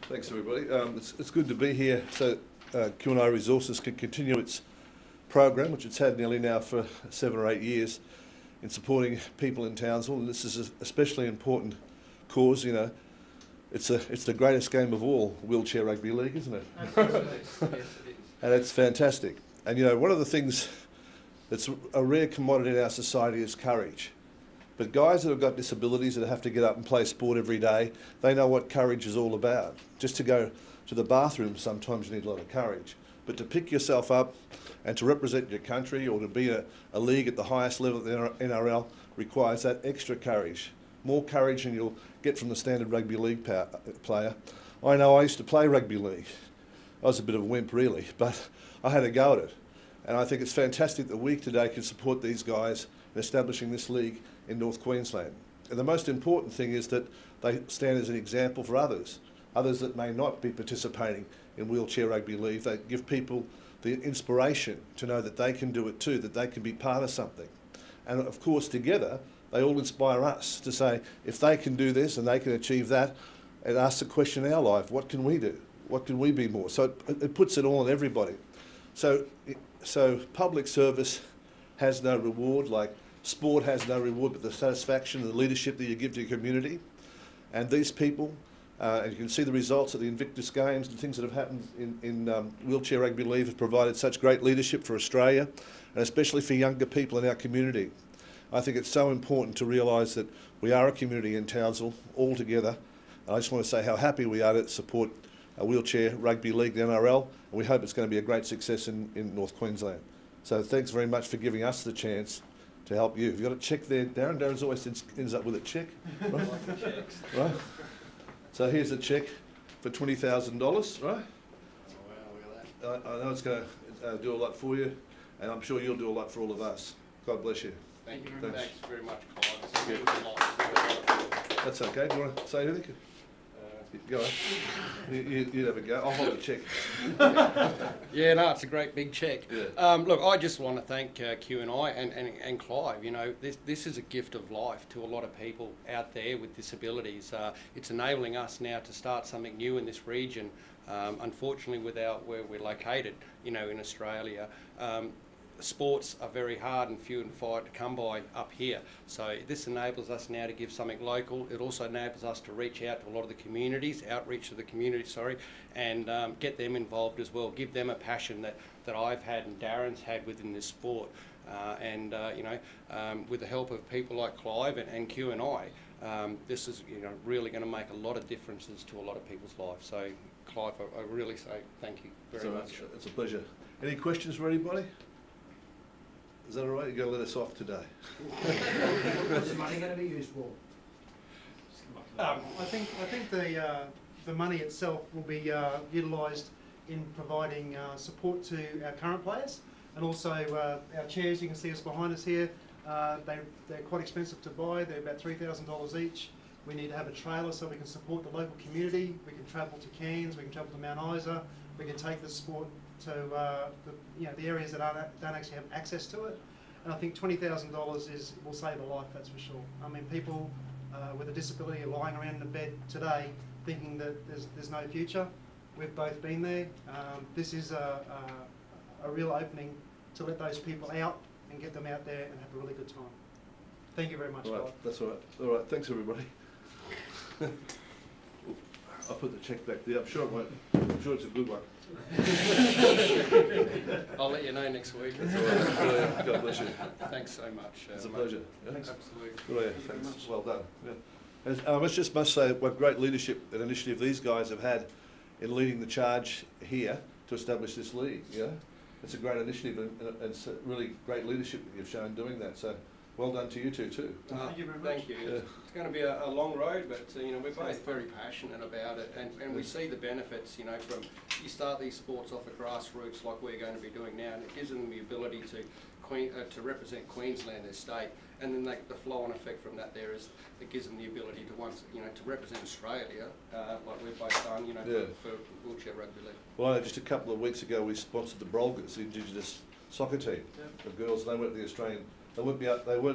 Thanks, everybody. It's good to be here so QNI Resources can continue its program, which it's had nearly now for 7 or 8 years, in supporting people in Townsville. And this is an especially important cause. You know, it's the greatest game of all, wheelchair rugby league, isn't it? Absolutely. Yes, it is. And it's fantastic. And you know, one of the things that's a rare commodity in our society is courage. But guys that have got disabilities that have to get up and play sport every day, they know what courage is all about. Just to go to the bathroom, sometimes you need a lot of courage. But to pick yourself up and to represent your country or to be a league at the highest level of the NRL requires that extra courage. More courage than you'll get from the standard rugby league player. I know I used to play rugby league. I was a bit of a wimp really, but I had a go at it. And I think it's fantastic that we today can support these guys in establishing this league in North Queensland. And the most important thing is that they stand as an example for others that may not be participating in wheelchair rugby league. They give people the inspiration to know that they can do it too, that they can be part of something. And of course, together, they all inspire us to say, if they can do this and they can achieve that, it asks the question in our life, what can we do? What can we be more? So it puts it all on everybody. So public service has no reward, like sport has no reward but the satisfaction and the leadership that you give to your community. And these people, and you can see the results of the Invictus Games and things that have happened in wheelchair rugby league have provided such great leadership for Australia, and especially for younger people in our community. I think it's so important to realise that we are a community in Townsville, all together. And I just want to say how happy we are to support a wheelchair rugby league, the NRL, and we hope it's going to be a great success in North Queensland. So thanks very much for giving us the chance to help you. Have you got a cheque there, Darren? Darren's always ends up with a cheque. Right? Right. So here's a cheque for $20,000, right? Oh, wow, look at that. I know it's going to do a lot for you, and I'm sure you'll do a lot for all of us. God bless you. Thank you. Thanks. Thanks very much, Clive. It's meant a lot. That's okay. Do you want to say anything? Go on. You have a go. I'll hold the cheque. Yeah, no, it's a great big cheque. Yeah. Look, I just want to thank QNI and Clive. You know, this is a gift of life to a lot of people out there with disabilities. It's enabling us now to start something new in this region. Unfortunately, without where we're located, you know, in Australia, sports are very hard and few and far to come by up here. So this enables us now to give something local. It also enables us to reach out to a lot of the communities, outreach to the community, and get them involved as well. Give them a passion that I've had and Darren's had within this sport. You know, with the help of people like Clive and QNI, this is, you know, really going to make a lot of differences to a lot of people's lives. So Clive, I really say thank you very much. It's a pleasure. Any questions for anybody? Is that all right? You're going to let us off today. What's the money going to be used for? I think the money itself will be utilised in providing support to our current players, and also our chairs. You can see us behind us here. They're quite expensive to buy. They're about $3,000 each. We need to have a trailer so we can support the local community. We can travel to Cairns. We can travel to Mount Isa. We can take the sport to the areas that don't actually have access to it. And I think $20,000 will save a life, that's for sure. I mean, people with a disability are lying around in the bed today thinking that there's no future. We've both been there. This is a real opening to let those people out and get them out there and have a really good time. Thank you very much. All right, that's all right. All right, thanks everybody. I'll put the cheque back there. I'm sure it won't. I'm sure it's a good one. I'll let you know next week. That's all right. God bless you. Thanks so much. It's a pleasure. Yeah? Absolutely. Oh, yeah, thanks. Well done. Yeah. And I must say what great leadership and initiative these guys have had in leading the charge here to establish this league. You know? It's a great initiative and it's really great leadership that you've shown doing that. So well done to you two too. Thank you very much. Thank you. Yeah. It's going to be a long road, but you know, we're both very passionate about it, and we see the benefits. You know, from you start these sports off at grassroots like we're going to be doing now, and it gives them the ability to represent Queensland as state, and then the flow-on effect from that there is it gives them the ability to represent Australia like we've both done. You know, yeah. for wheelchair rugby league. Well, just a couple of weeks ago we sponsored the Brolgas, the Indigenous soccer team, the girls. They went to the Australian. They weren't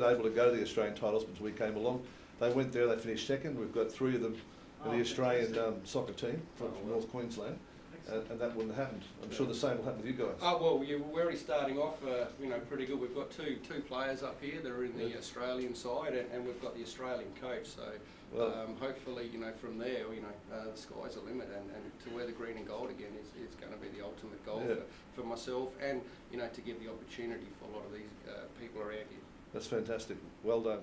able to go to the Australian titles until we came along. They went there, they finished second. We've got 3 of them the Australian soccer team from North Queensland, and that wouldn't have happened. I'm sure the same will happen with you guys. Oh well, we're already starting off, pretty good. We've got two players up here that are in the Australian side, and we've got the Australian coach. So hopefully, from there, the sky's the limit, and to wear the green and gold again is going to be the ultimate goal for myself, and to give the opportunity for a lot of these people around here. That's fantastic. Well done.